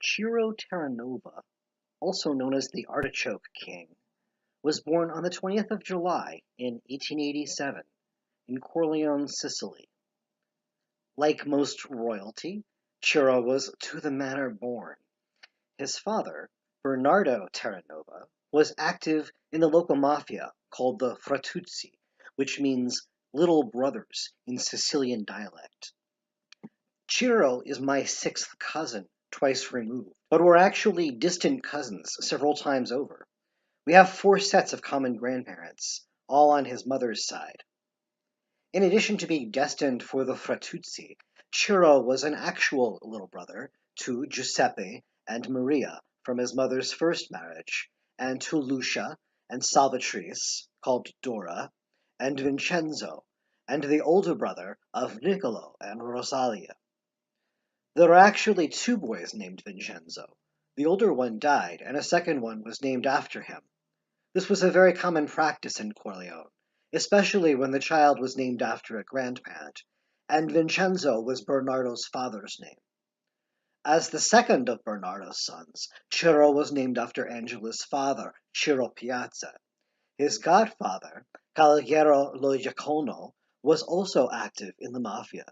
Ciro Terranova, also known as the Artichoke King, was born on the 20th of July in 1887 in Corleone, Sicily. Like most royalty, Ciro was to the manor born. His father, Bernardo Terranova, was active in the local mafia called the Fratuzzi, which means little brothers in Sicilian dialect. Ciro is my sixth cousin, twice removed, but we're actually distant cousins several times over. We have four sets of common grandparents, all on his mother's side. In addition to being destined for the Fratuzzi, Ciro was an actual little brother to Giuseppe and Maria from his mother's first marriage, and to Lucia and Salvatrice, called Dora, and Vincenzo, and the older brother of Niccolo and Rosalia. There are actually two boys named Vincenzo. The older one died, and a second one was named after him. This was a very common practice in Corleone, especially when the child was named after a grandparent, and Vincenzo was Bernardo's father's name. As the second of Bernardo's sons, Ciro was named after Angela's father, Ciro Piazza. His godfather, Cavaliere Lo Giacono, was also active in the Mafia,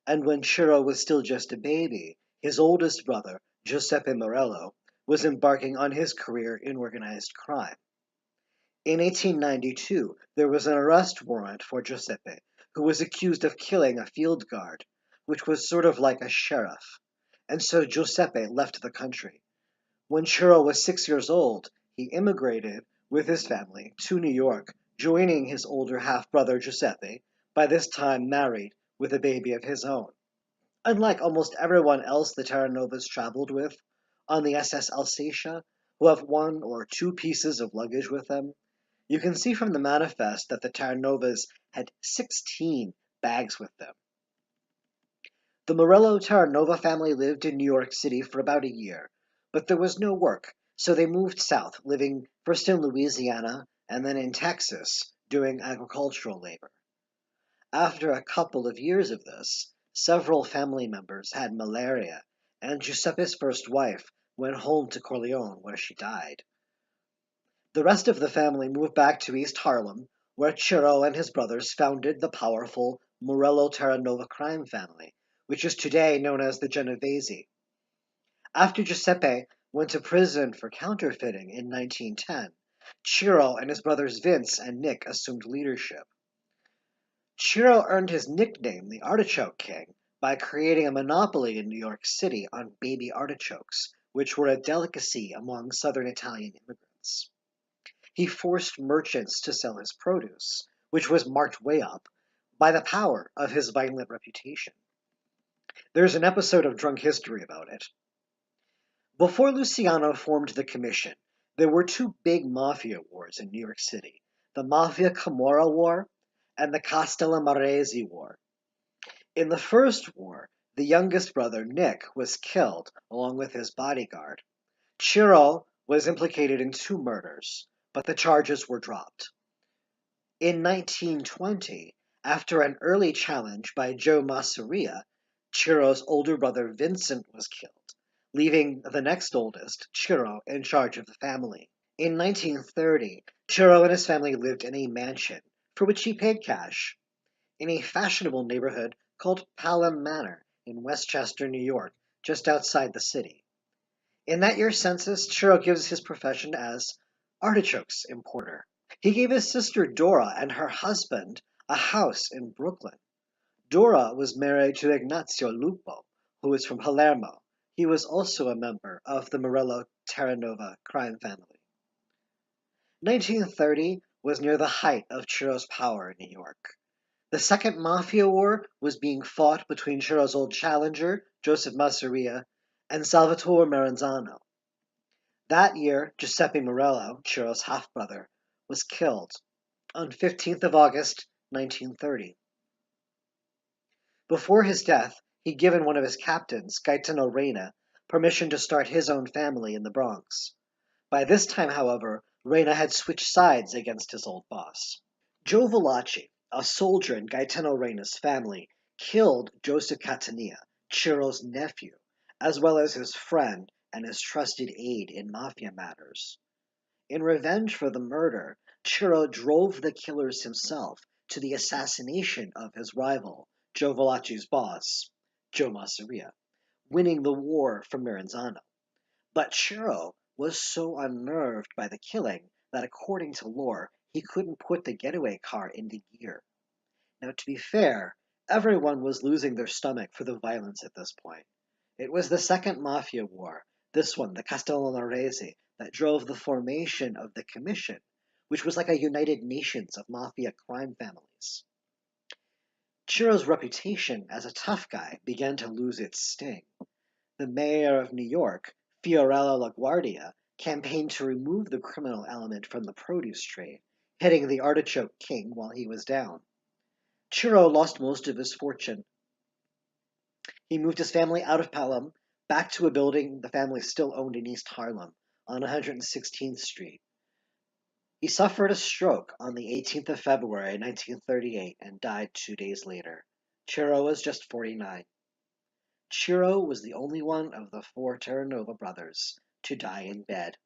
and when Ciro was still just a baby, his oldest brother, Giuseppe Morello, was embarking on his career in organized crime. In 1892, there was an arrest warrant for Giuseppe, who was accused of killing a field guard, which was sort of like a sheriff, and so Giuseppe left the country. When Ciro was 6 years old, he immigrated with his family to New York, joining his older half-brother Giuseppe, by this time married with a baby of his own. Unlike almost everyone else the Terranovas traveled with on the SS Alsatia, who have one or two pieces of luggage with them, you can see from the manifest that the Terranovas had 16 bags with them. The Morello Terranova family lived in New York City for about a year, but there was no work, so they moved south, living first in Louisiana and then in Texas, doing agricultural labor. After a couple of years of this, several family members had malaria, and Giuseppe's first wife went home to Corleone, where she died. The rest of the family moved back to East Harlem, where Ciro and his brothers founded the powerful Morello Terranova crime family, which is today known as the Genovese. After Giuseppe went to prison for counterfeiting in 1910, Ciro and his brothers Vince and Nick assumed leadership. Ciro earned his nickname, the Artichoke King, by creating a monopoly in New York City on baby artichokes, which were a delicacy among southern Italian immigrants. He forced merchants to sell his produce, which was marked way up, by the power of his violent reputation. There's an episode of Drunk History about it. Before Luciano formed the commission, there were two big mafia wars in New York City, the Mafia Camorra War and the Castellamarese War. In the first war, the youngest brother, Nick, was killed along with his bodyguard. Ciro was implicated in two murders, but the charges were dropped. In 1920, after an early challenge by Joe Masseria, Ciro's older brother Vincent was killed, leaving the next oldest, Ciro, in charge of the family. In 1930, Ciro and his family lived in a mansion, for which he paid cash, in a fashionable neighborhood called Pelham Manor in Westchester, New York, just outside the city. In that year's census, Ciro gives his profession as artichokes importer. He gave his sister Dora and her husband a house in Brooklyn. Dora was married to Ignazio Lupo, who is from Palermo. He was also a member of the Morello Terranova crime family. 1930 was near the height of Ciro's power in New York. The Second Mafia War was being fought between Ciro's old challenger, Joseph Masseria, and Salvatore Maranzano. That year, Giuseppe Morello, Ciro's half-brother, was killed on 15th of August, 1930. Before his death, he'd given one of his captains, Gaetano Reina, permission to start his own family in the Bronx. By this time, however, Reina had switched sides against his old boss. Joe Valachi, a soldier in Gaetano Reina's family, killed Joseph Catania, Ciro's nephew, as well as his friend and his trusted aide in Mafia matters. In revenge for the murder, Ciro drove the killers himself to the assassination of his rival, Joe Valachi's boss, Joe Masseria, winning the war from Maranzano. But Ciro was so unnerved by the killing that, according to lore, he couldn't put the getaway car into gear. Now, to be fair, everyone was losing their stomach for the violence at this point. It was the Second Mafia War, this one, the Castellanarese, that drove the formation of the Commission, which was like a United Nations of mafia crime families. Ciro's reputation as a tough guy began to lose its sting. The mayor of New York, Fiorello LaGuardia, campaigned to remove the criminal element from the produce trade, hitting the Artichoke King while he was down. Ciro lost most of his fortune. He moved his family out of Pelham, back to a building the family still owned in East Harlem, on 116th Street. He suffered a stroke on the 18th of February 1938 and died 2 days later. Ciro was just 49. Ciro was the only one of the four Terranova brothers to die in bed.